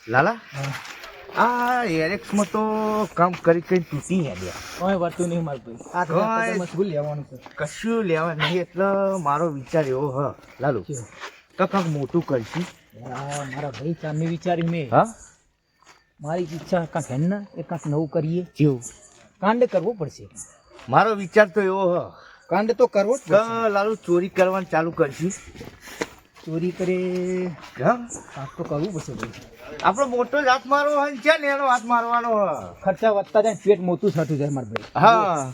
લાલા આ એરેક્સમાં તો કામ કરી તૂટી હેડ્યા કોઈ વર્તું નહીં મારું ભાઈ આ શું લેવાનું છે કશું લેવા નહીં એટલે મારો વિચાર એવો હ લાલુ તો કાંક મોટું કરશું મારા ભાઈ ચાંદની વિચારી મેં હા મારી ઈચ્છા કાંક હેન ને એ કાંક નવું કરીએ કેવું કાંડ કરવો પડશે મારો વિચાર તો એવો હ કાંડ તો કરવો જ કે લાલુ ચોરી કરવાનું ચાલુ કરશું ચોરી કરે હા કાંક તો કરવું પડશે ભાઈ આપણો મોટો જ હાથ મારવો હોય છે ને એનો હાથ મારવાનો હ ખર્ચા વધતા જાય પેટ મોટું થતું જાય મારા ભાઈ હા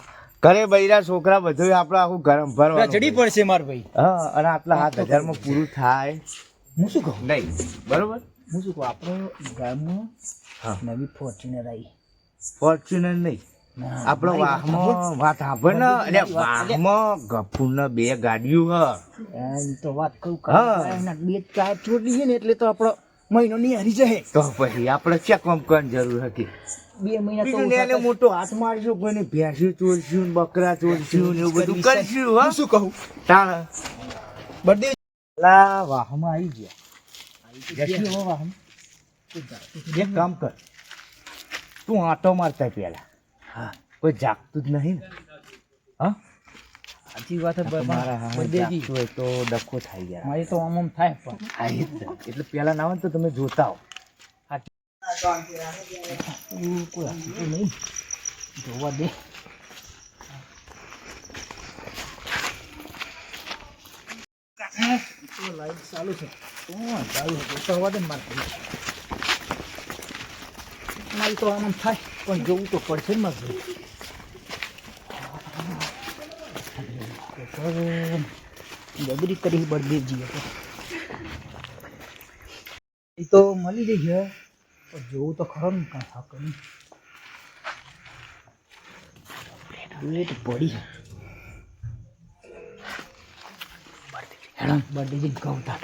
ઘરે બૈરા છોકરા બધું આપણે આખું ગરમ ભરવાનું જડી પડશે મારા ભાઈ હા અને આટલા 7,000 માં પૂરું થાય હું શું કહું નહીં બરોબર હું શું કહું આપણો ગામમાં હા નવી ફોર્ચ્યુનર આવી ફોર્ચ્યુનર નહીં આપણો વાહમાં વાત સાંભળ ને એટલે વાહમાં ગફુરના 2 ગાડીઓ હ એમ તો વાત કહું હા. એના 2 ટાયર છોડી દઈએ ને એટલે તો આપણો મહિનો નહીં હારી જાય તો પછી આપણે ચેક કામ કરવાની જરૂર હતી 2 મહિના તો બીજું ને એને મોટો હાથ મારશું કોઈને ભેંસું ચોરશું ને બકરા ચોરશું ને એવું બધું કરશું હા શું કહું તાણ બર્થડે લા વાહમાં આવી ગયા જતી હો વાહન એક કામ કર તું આંટો મારતા પહેલા હા કોઈ જાગતું જ નહીં ને હા સાચી વાત છે મારા બર્થડે હોય તો ડખો થાય યાર મારી તો આમ થાય પણ હા એ જ ને. એટલે પેલા ના આવે ને તો તમે જોતા હો કોઈ આપતું નહીં જોવા દે લાઈટ ચાલુ છે ચાલુ કરવા દે ને મારી તો આમ થાય પણ જોવું તો પડશે ને મારે જબરી કરી બળદેવજીએ એ તો મળી જઈ છે પણ જોવું તો ખરો ને કાં થાક નહીં પેટ પડી હેડો બર્થડે કહું તાર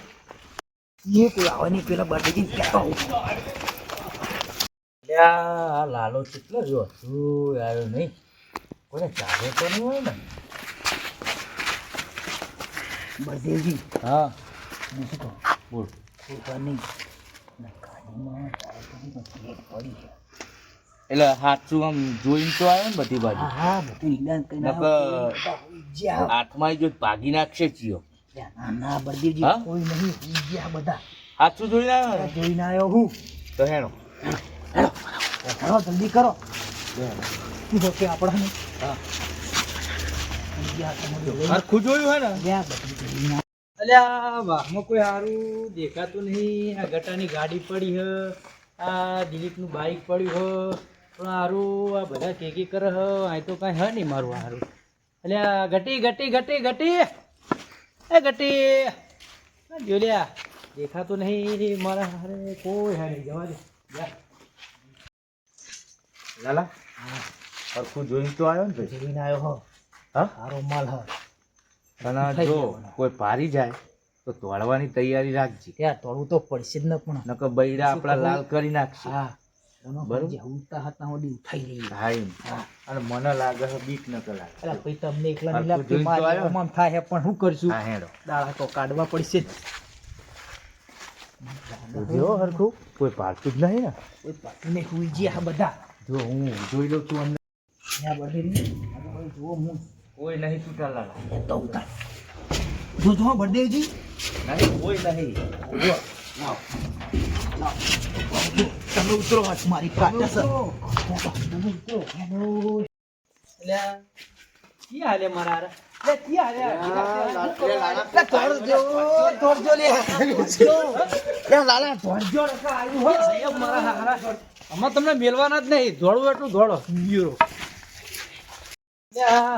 એ કોઈ આવે નહીં પેલા બર્થડે કહેતો આ લાલો કેટલો જો શું આવ્યો નહીં કોઈને ચાલે તો નહીં હોય ને બળદેવજી હા હું શું કહું બોલ કોઈ નહીં ગાડીમાં પેટ પડી છે એટલે સાચું આમ જોઈને તો આવ્યો ને બધી બાજુ હા હા બધું નિદાન કરીને નકર હાથમાં જો ભાગી નાખશે ચિયો ના ના બળદેવજી હા? કોઈ નહીં ગયા બધા સાચું જોઈને આવ્યો ને જોઈને આવ્યો હું તો હેણો કરો જલ્દી કરો શું કે આપણાને હા ગયા તમે હરખું જોયું હે ને ગયા બધું જોઈને અલ્યા વાહમાં કોઈ સારું દેખાતું નહીં આ ગટાની ગાડી પડી હ આ દિલીપનું બાઇક પડ્યું હ પણ સારું આ બધા કેકી કરે હ અહીં તો કાંઈ હ નહીં મારું સારું અલ્યા ગટી ગટી ગટી ગટી એ ગટી જો લ્યા દેખાતું નહીં મારા હારે કોઈ હા નહીં જવા દે જા. લાલા હરખું જોઈને તો આવ્યો ને ભાઈ જોઈને આવ્યો હો હા સારો માલ હ અને જો કોઈ પારી જાય તો તોડવાની તૈયારી રાખજે ત્યાં તોડવું તો પડશે જ ને પણ નકર બૈરા આપણા લાલ કરી નાખશે હા બરોબર. બરોબર ઉડતા હાથના ઓડી ઉઠાઈ રહી હા એમ. અને મને લાગે છે બીક નકર લાગે અલા ભાઈ તમને એકલા નહીં હરખું લાગતું જોઈને તો મારે આવ્યો. આમ થાય પણ શું કરશું હા હેડો દાડા તો કાઢવા પડશે જ જો હરખું કોઈ પાડતું જ નહીં ને કોઈ પાટીને હુઈ ગયા બધા જો હું જોઈ લઉં છું અંદર ત્યાં બળદેવજી જુઓ હું કોઈ નહીં તૂટા લાલા તો ઉતાર જોજો બળદેવજી નહીં કોઈ નહીં તમે ઉતરો હાથ મારી કાટા સર અલ્યા કી હાલે મારા હારે લે કી હાલે સાહેબ મારા હારા આમાં તમને મેલવાના જ નહીં દોડવું એટલું દોડો બીરો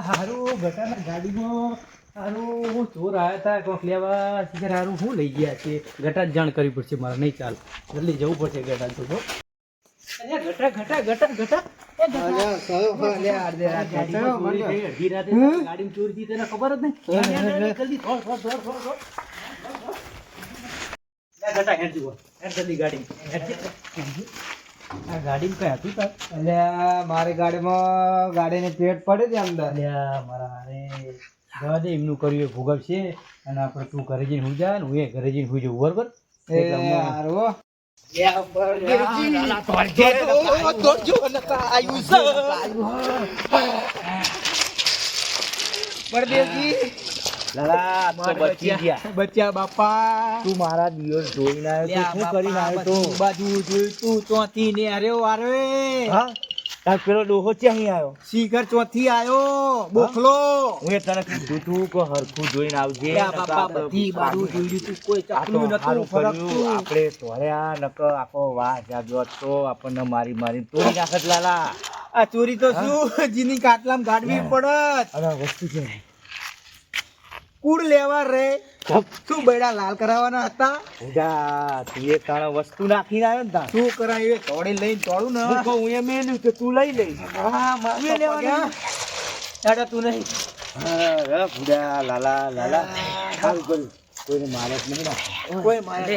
હારું ગટાના ગાડીમાં હારું હું ચોર આવ્યા હતા કોક લેવા શિખર હારું હું લઈ ગયા છે ગટા જ જાણ કરવી પડશે મારે નહીં ચાલ જલ્દી જવું પડશે ગટા તો જો અલ્યા ગટા ગટા ગટા ગટા એ ગાડીમાં ચોરી થઈ તને ખબર જ નહીં જલ્દી દોડ દોડ દોડ દોડ દોડ ગટા હેડ જુઓ હેડ જલ્દી ગાડી આ ગાડીમાં કઈ હતું તાર અલ્યા મારી ગાડીમાં ગાડીને પેટ પડે છે અંદર અલ્યા મારા હારે જવા દે એમનું કર્યું એ ભોગવશે અને આપણે તું ઘરે જઈને હુઈ જા ને હું એ ઘરે જઈને હુઈ જવું બરોબર એ હારું હો. લાલા તો બચી ગયા. બચ્યા બાપા તું મારા દિવસ જોઈને આવ્યો તો શું કરીને આવ્યો તો? બાજુ જોયું તું ચોથી ને અરે અરે હા તાર પેલો ડોહો ક્યાંય આવ્યો? શિખર ચોથી આયો બોખલો હું એ તને કીધું તું કે હરખું જોઈને આવજે. લ્યા બાપા બધી બાજુ જોયું તું કોઈ આ તો ચકલું સારું નતું કર્યું. ફરકતું આપણે તોડ્યા નકર આખો વાહ જાગ્યો તો આપણને મારી તોડી નાખત લાલા. આ ચોરી તો શું જીની કાટલામ ગાડવી પડત અને વસ્તુ છે કુડ લેવા રે શું બૈડા લાલ કરાવવાના હતા ઉડા તું એ તાણે વસ્તુ નાખીને આવ્યો ને તાણ. શું કરાય એ તોડી લઈને તોડું ને હું કહું એ મેલ્યું તો તું લઈ લઈ. હા મારે લેવાનું દાદા તું નહીં હા ભૂડા લાલા સારું કર્યું. કોઈને મારે જ નહીં નાખે. કોઈ મારે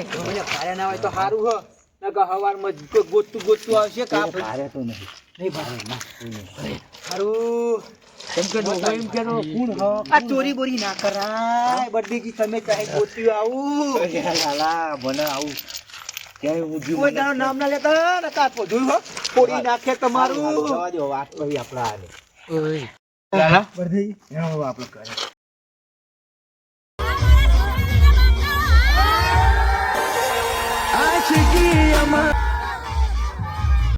ભારે ના હોય તો સારું હ નકર હવારમાં કોઈ ગોતતું આવશે કા કોઈને ભારે તો નહીં. નહીં ભારે ના, કોઈને. સારું કેમ કે ડોહો એમ કહેતો, કોણ હ? આ ચોરી બોરી ના કરાય બર્થડે તમે ચાહે ગોત્યું આવું અરે લાલા મને આવું ક્યાંય ઊંધું કોઈ મને તારું નામ ના લેતા ને કાપો જોયું હો ફોડી નાખે તમારું જવા દો વાત કરી આપણા આને. ઓય લાલા બર્થડે એનો આપણે કરે